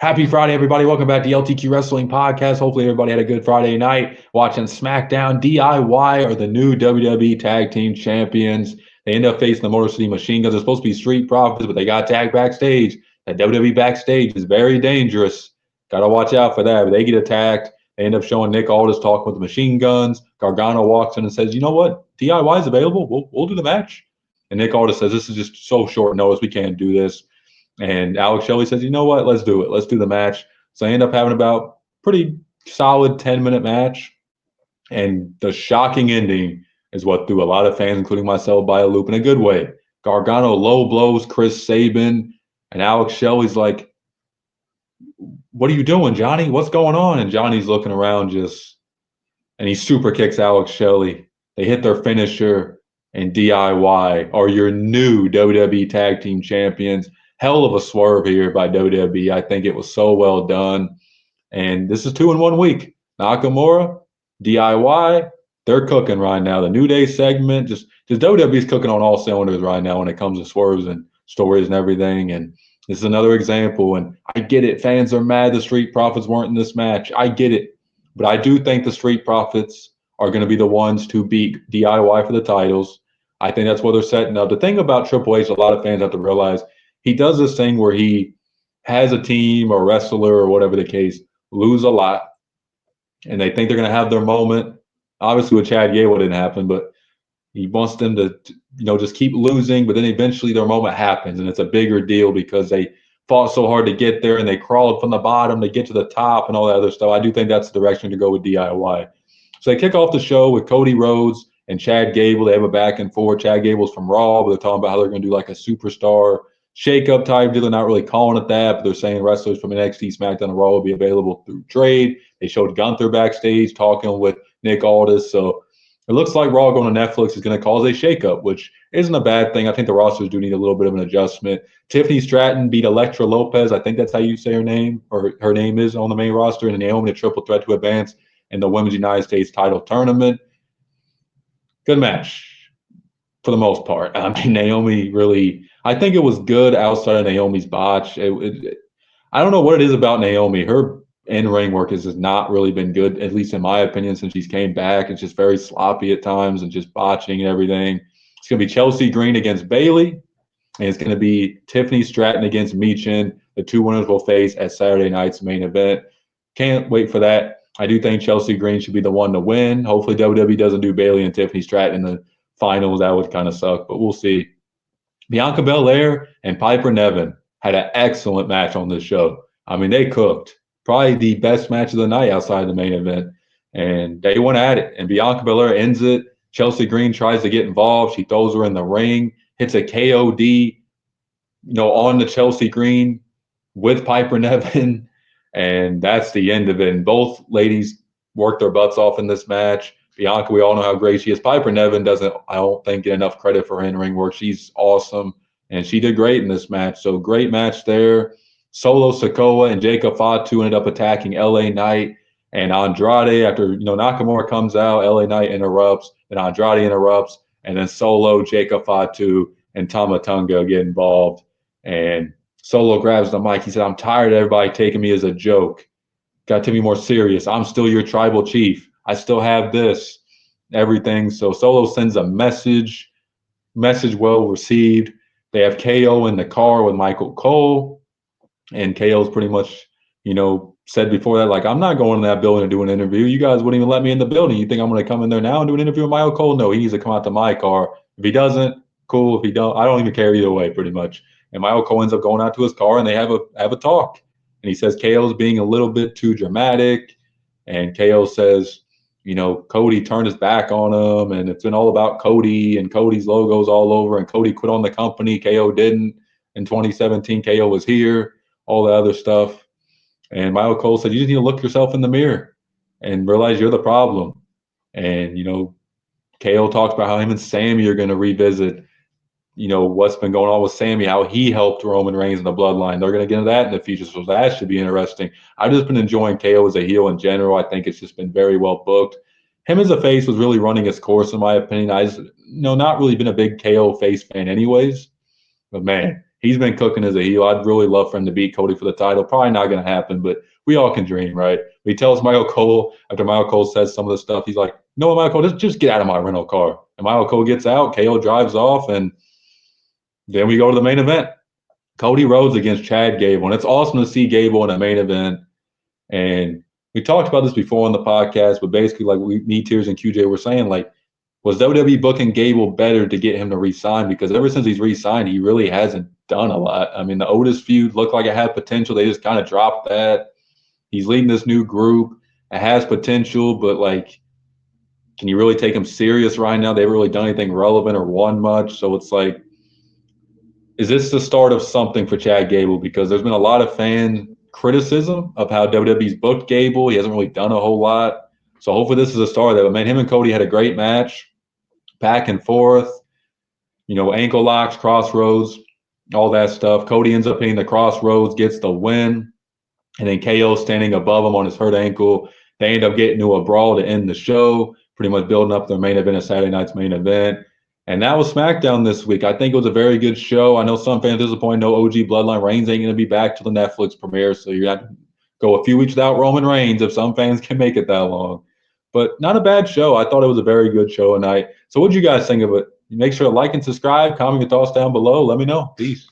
Happy Friday, everybody. Welcome back to the LTQ Wrestling Podcast. Hopefully, everybody had a good Friday night watching Smackdown. DIY are the new WWE Tag Team Champions. They end up facing the Motor City Machine Guns. They're supposed to be Street Profits, but they got tagged backstage. That WWE backstage is very dangerous. Got to watch out for that. But they get attacked. They end up showing Nick Aldis talking with the Machine Guns. Gargano walks in and says, "You know what? DIY is available. We'll do the match." And Nick Aldis says, "This is just so short notice. We can't do this." And Alex Shelley says, "You know what? Let's do it. Let's do the match." So they end up having about pretty solid 10-minute match. And the shocking ending is what threw a lot of fans, including myself, by a loop in a good way. Gargano low blows Chris Sabin, and Alex Shelley's like, "What are you doing, Johnny? What's going on?" And Johnny's looking around and he super kicks Alex Shelley. They hit their finisher, and DIY are your new WWE Tag Team Champions. Hell of a swerve here by WWE. I think it was so well done. And this is 2 in 1 week. Nakamura, DIY, they're cooking right now. The New Day segment, just WWE's cooking on all cylinders right now when it comes to swerves and stories and everything. And this is another example. And I get it. Fans are mad the Street Profits weren't in this match. I get it. But I do think the Street Profits are going to be the ones to beat DIY for the titles. I think that's what they're setting up. The thing about Triple H, a lot of fans have to realize, he does this thing where he has a team or wrestler or whatever the case lose a lot, and they think they're going to have their moment. Obviously, with Chad Gable, it didn't happen, but he wants them to, just keep losing, but then eventually their moment happens, and it's a bigger deal because they fought so hard to get there, and they crawled from the bottom to get to the top and all that other stuff. I do think that's the direction to go with DIY. So they kick off the show with Cody Rhodes and Chad Gable. They have a back and forth. Chad Gable's from Raw, but they're talking about how they're going to do like a superstar shake-up type deal. They're not really calling it that, but they're saying wrestlers from NXT, SmackDown, and Raw will be available through trade. They showed Gunther backstage talking with Nick Aldis. So it looks like Raw going to Netflix is going to cause a shake-up, which isn't a bad thing. I think the rosters do need a little bit of an adjustment. Tiffany Stratton beat Elektra Lopez. I think that's how you say her name, or her name is on the main roster. And Naomi, a triple threat to advance in the Women's United States title tournament. Good match for the most part. I mean, Naomi really, I think it was good outside of Naomi's botch. I don't know what it is about Naomi. Her in-ring work has just not really been good, at least in my opinion, since she's came back. It's just very sloppy at times and just botching and everything. It's going to be Chelsea Green against Bayley, and it's going to be Tiffany Stratton against Meechin. The two winners will face at Saturday night's main event. Can't wait for that. I do think Chelsea Green should be the one to win. Hopefully WWE doesn't do Bayley and Tiffany Stratton in the finals. That would kind of suck, but we'll see. Bianca Belair and Piper Niven had an excellent match on this show. I mean, they cooked. Probably the best match of the night outside the main event. And they went at it. And Bianca Belair ends it. Chelsea Green tries to get involved. She throws her in the ring, hits a KOD, on the Chelsea Green with Piper Niven. And that's the end of it. And both ladies worked their butts off in this match. Bianca, we all know how great she is. Piper Niven doesn't, I don't think, get enough credit for her in-ring work. She's awesome, and she did great in this match. So great match there. Solo Sikoa and Jacob Fatu ended up attacking LA Knight and Andrade after, Nakamura comes out, LA Knight interrupts, then Andrade interrupts, and then Solo, Jacob Fatu, and Tama Tonga get involved. And Solo grabs the mic. He said, "I'm tired of everybody taking me as a joke. Got to be more serious. I'm still your tribal chief. I still have this, everything." So Solo sends a message well received. They have KO in the car with Michael Cole, and KO's pretty much, said before that, like, "I'm not going in that building to do an interview. You guys wouldn't even let me in the building. You think I'm going to come in there now and do an interview with Michael Cole? No, he needs to come out to my car. If he doesn't, cool. If he don't, I don't even care either way, pretty much." And Michael Cole ends up going out to his car, and they have a talk. And he says KO's being a little bit too dramatic, and KO says, Cody turned his back on him, and it's been all about Cody, and Cody's logo's all over, and Cody quit on the company. KO didn't. In 2017, KO was here, all that other stuff. And Michael Cole said, "You just need to look yourself in the mirror and realize you're the problem." And, KO talks about how him and Sammy are going to revisit, what's been going on with Sammy, how he helped Roman Reigns in the bloodline. They're going to get into that in the future, so that should be interesting. I've just been enjoying KO as a heel in general. I think it's just been very well booked. Him as a face was really running his course, in my opinion. I just, not really been a big KO face fan anyways. But, man, He's been cooking as a heel. I'd really love for him to beat Cody for the title. Probably not going to happen, but we all can dream, right? He tells Michael Cole, after Michael Cole says some of the stuff, he's like, "No, Michael Cole, just get out of my rental car." And Michael Cole gets out, KO drives off, and then we go to the main event. Cody Rhodes against Chad Gable. And it's awesome to see Gable in a main event. And we talked about this before on the podcast, but basically, like me, Tears, and QJ were saying, like, was WWE booking Gable better to get him to re-sign? Because ever since he's re-signed, he really hasn't done a lot. I mean, the Otis feud looked like it had potential. They just kind of dropped that. He's leading this new group. It has potential, but, like, can you really take him serious right now? They haven't really done anything relevant or won much. So it's like, is this the start of something for Chad Gable? Because there's been a lot of fan criticism of how WWE's booked Gable. He hasn't really done a whole lot. So hopefully this is a start of it. Man, him and Cody had a great match, back and forth, ankle locks, crossroads, all that stuff. Cody ends up hitting the crossroads, gets the win, and then KO standing above him on his hurt ankle. They end up getting to a brawl to end the show, pretty much building up their main event of Saturday night's main event. And that was SmackDown this week. I think it was a very good show. I know some fans are disappointed. No OG Bloodline. Reigns ain't going to be back to the Netflix premiere, so you're going to have to go a few weeks without Roman Reigns if some fans can make it that long. But not a bad show. I thought it was a very good show tonight. So what did you guys think of it? Make sure to like and subscribe. Comment your thoughts down below. Let me know. Peace.